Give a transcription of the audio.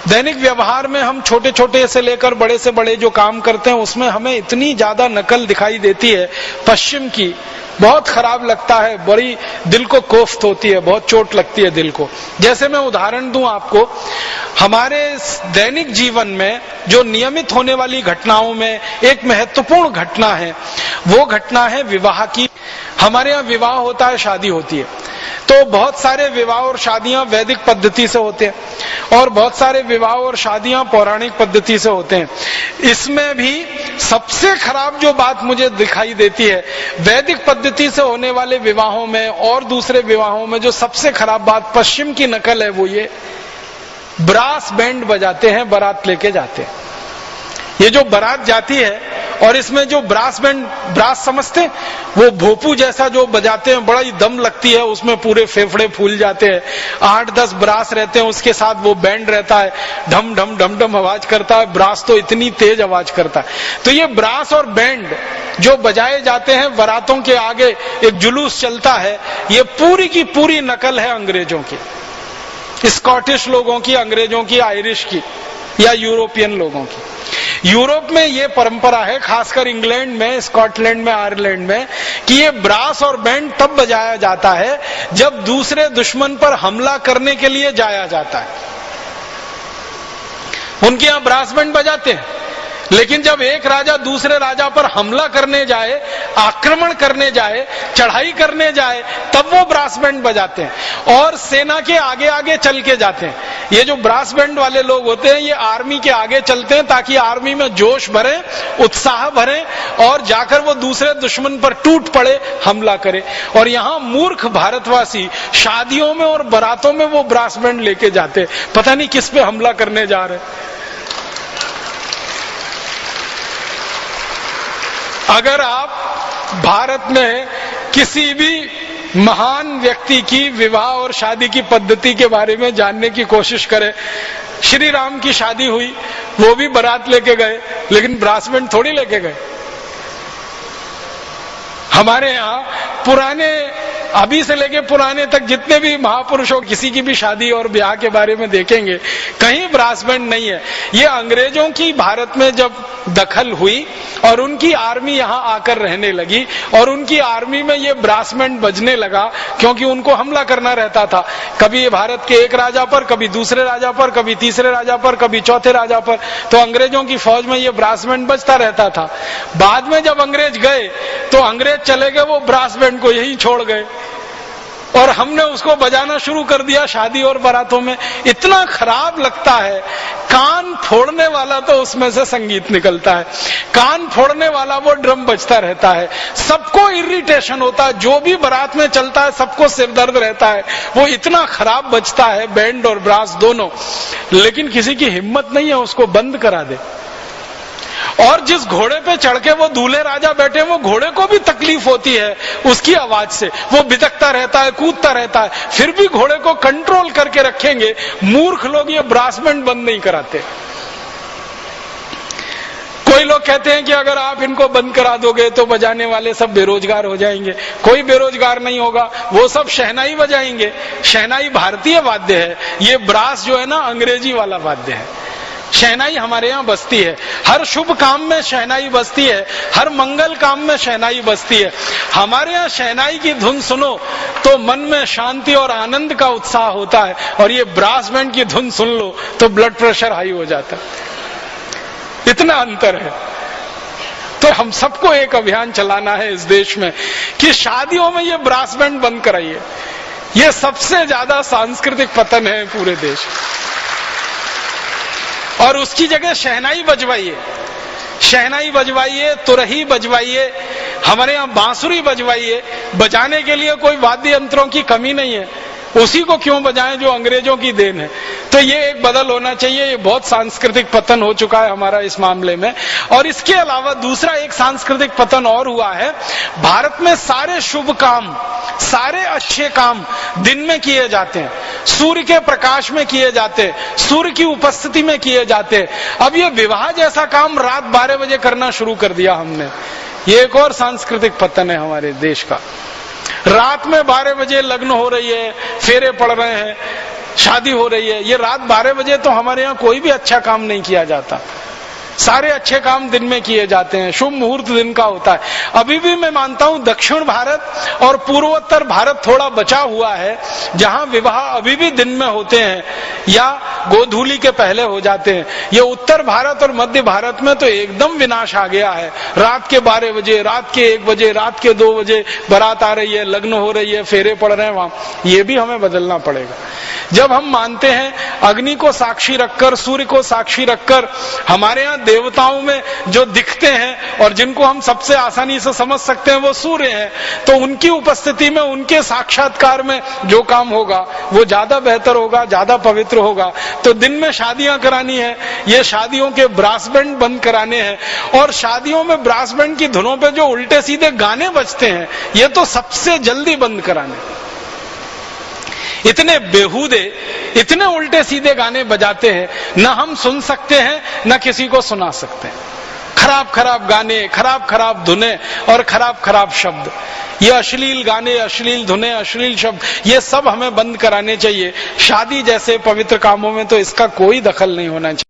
दैनिक व्यवहार में हम छोटे छोटे से लेकर बड़े से बड़े जो काम करते हैं उसमें हमें इतनी ज्यादा नकल दिखाई देती है पश्चिम की, बहुत खराब लगता है, बड़ी दिल को कोफ्त होती है, बहुत चोट लगती है दिल को। जैसे मैं उदाहरण दूं आपको, हमारे दैनिक जीवन में जो नियमित होने वाली घटनाओं में एक महत्वपूर्ण घटना है, वो घटना है विवाह की। हमारे यहाँ विवाह होता है, शादी होती है, तो बहुत सारे विवाह और शादियां वैदिक पद्धति से होते हैं और बहुत सारे विवाह और शादियां पौराणिक पद्धति से होते हैं। इसमें भी सबसे खराब जो बात मुझे दिखाई देती है वैदिक पद्धति से होने वाले विवाहों में और दूसरे विवाहों में, जो सबसे खराब बात पश्चिम की नकल है, वो ये ब्रास बैंड बजाते हैं, बारात लेके जाते हैं। ये जो बारात जाती है और इसमें जो ब्रास बैंड, ब्रास समझते हैं, वो भोपू जैसा जो बजाते हैं, बड़ा ही दम लगती है, उसमें पूरे फेफड़े फूल जाते हैं, 8-10 ब्रास रहते हैं, उसके साथ वो बैंड रहता है, ढम ढम ढम ढम आवाज करता है। ब्रास तो इतनी तेज आवाज करता है। तो ये ब्रास और बैंड जो बजाए जाते हैं बारातों के आगे, एक जुलूस चलता है, ये पूरी की पूरी नकल है अंग्रेजों की, स्कॉटिश लोगों की, अंग्रेजों की, आयरिश की या यूरोपियन लोगों की। यूरोप में ये परंपरा है, खासकर इंग्लैंड में, स्कॉटलैंड में, आयरलैंड में, कि ये ब्रास और बैंड तब बजाया जाता है जब दूसरे दुश्मन पर हमला करने के लिए जाया जाता है। उनके यहां ब्रास बैंड बजाते हैं, लेकिन जब एक राजा दूसरे राजा पर हमला करने जाए, आक्रमण करने जाए, चढ़ाई करने जाए, तब वो ब्रास बैंड बजाते हैं और सेना के आगे आगे चल के जाते हैं। ये जो ब्रास बैंड वाले लोग होते हैं, ये आर्मी के आगे चलते हैं ताकि आर्मी में जोश भरे, उत्साह भरे और जाकर वो दूसरे दुश्मन पर टूट पड़े, हमला करे। और यहां मूर्ख भारतवासी शादियों में और बारातों में वो ब्रास बैंड लेके जाते, पता नहीं किस पे हमला करने जा रहे। अगर आप भारत में किसी भी महान व्यक्ति की विवाह और शादी की पद्धति के बारे में जानने की कोशिश करें, श्री राम की शादी हुई, वो भी बारात लेके गए, लेकिन ब्रास बैंड थोड़ी लेके गए। हमारे यहाँ पुराने, अभी से लेके पुराने तक जितने भी महापुरुषों, किसी की भी शादी और ब्याह के बारे में देखेंगे, कहीं ब्रास बैंड नहीं है। ये अंग्रेजों की भारत में जब दखल हुई और उनकी आर्मी यहाँ आकर रहने लगी और उनकी आर्मी में ये ब्रास बैंड बजने लगा, क्योंकि उनको हमला करना रहता था, कभी भारत के एक राजा पर, कभी दूसरे राजा पर, कभी तीसरे राजा पर, कभी चौथे राजा पर, तो अंग्रेजों की फौज में ये ब्रास बैंड बजता रहता था। बाद में जब अंग्रेज गए तो अंग्रेज चले गए, वो ब्रास बैंड को यहीं छोड़ गए और हमने उसको बजाना शुरू कर दिया शादी और बारातों में। इतना खराब लगता है, कान फोड़ने वाला तो उसमें से संगीत निकलता है, कान फोड़ने वाला वो ड्रम बजता रहता है, सबको इरिटेशन होता है, जो भी बारात में चलता है सबको सिरदर्द रहता है, वो इतना खराब बजता है, बैंड और ब्रास दोनों, लेकिन किसी की हिम्मत नहीं है उसको बंद करा दे। और जिस घोड़े पे चढ़ के वो दूल्हे राजा बैठे, वो घोड़े को भी तकलीफ होती है उसकी आवाज से, वो बिदकता रहता है, कूदता रहता है, फिर भी घोड़े को कंट्रोल करके रखेंगे। मूर्ख लोग ये ब्रास बैंड बंद नहीं कराते। कोई लोग कहते हैं कि अगर आप इनको बंद करा दोगे तो बजाने वाले सब बेरोजगार हो जाएंगे। कोई बेरोजगार नहीं होगा, वो सब शहनाई बजाएंगे। शहनाई भारतीय वाद्य है, ये ब्रास जो है ना अंग्रेजी वाला वाद्य है। शहनाई हमारे यहाँ बजती है, हर शुभ काम में शहनाई बजती है, हर मंगल काम में शहनाई बजती है। हमारे यहाँ शहनाई की धुन सुनो तो मन में शांति और आनंद का उत्साह होता है, और ये ब्रास बैंड की धुन सुन लो तो ब्लड प्रेशर हाई हो जाता है। इतना अंतर है। तो हम सबको एक अभियान चलाना है इस देश में कि शादियों में ये ब्रास बैंड बंद कराइए। ये सबसे ज्यादा सांस्कृतिक पतन है पूरे देश, और उसकी जगह शहनाई बजवाइए, शहनाई बजवाइए, तुरही बजवाइए, हमारे यहाँ बांसुरी बजवाइए। बजाने के लिए कोई वाद्य यंत्रों की कमी नहीं है, उसी को क्यों बजाएं जो अंग्रेजों की देन है। तो ये एक बदल होना चाहिए। ये बहुत सांस्कृतिक पतन हो चुका है हमारा इस मामले में। और इसके अलावा दूसरा एक सांस्कृतिक पतन और हुआ है। भारत में सारे शुभ काम, सारे अच्छे काम दिन में किए जाते हैं, सूर्य के प्रकाश में किए जाते हैं, सूर्य की उपस्थिति में किए जाते हैं। अब ये विवाह जैसा काम रात 12 बजे करना शुरू कर दिया हमने। ये एक और सांस्कृतिक पतन है हमारे देश का। रात में 12 बजे लग्न हो रही है, फेरे पड़ रहे हैं, शादी हो रही है, ये रात 12 बजे तो हमारे यहाँ कोई भी अच्छा काम नहीं किया जाता, सारे अच्छे काम दिन में किए जाते हैं, शुभ मुहूर्त दिन का होता है। अभी भी मैं मानता हूं दक्षिण भारत और पूर्वोत्तर भारत थोड़ा बचा हुआ है, जहां विवाह अभी भी दिन में होते हैं या गोधूली के पहले हो जाते हैं। ये उत्तर भारत और मध्य भारत में तो एकदम विनाश आ गया है। रात के 12 बजे, रात के 1 बजे, रात के 2 बजे बारात आ रही है, लग्न हो रही है, फेरे पड़ रहे हैं वहां। ये भी हमें बदलना पड़ेगा। जब हम मानते हैं अग्नि को साक्षी रखकर, सूर्य को साक्षी रखकर, हमारे यहाँ देवताओं में जो दिखते हैं और जिनको हम सबसे आसानी से समझ सकते हैं वो सूर्य हैं, तो उनकी उपस्थिति में, उनके साक्षात्कार में जो काम होगा वो ज्यादा बेहतर होगा, ज्यादा पवित्र होगा। तो दिन में शादियां करानी है, ये शादियों के ब्रास बैंड बंद कराने हैं, और शादियों में ब्रास बैंड की धुनों पे जो उल्टे सीधे गाने बजते हैं ये तो सबसे जल्दी बंद कराने। इतने बेहूदे, इतने उल्टे सीधे गाने बजाते हैं, न हम सुन सकते हैं न किसी को सुना सकते हैं। खराब खराब गाने, खराब खराब धुनें और खराब खराब शब्द, ये अश्लील गाने, अश्लील धुनें, अश्लील शब्द, ये सब हमें बंद कराने चाहिए। शादी जैसे पवित्र कामों में तो इसका कोई दखल नहीं होना चाहिए।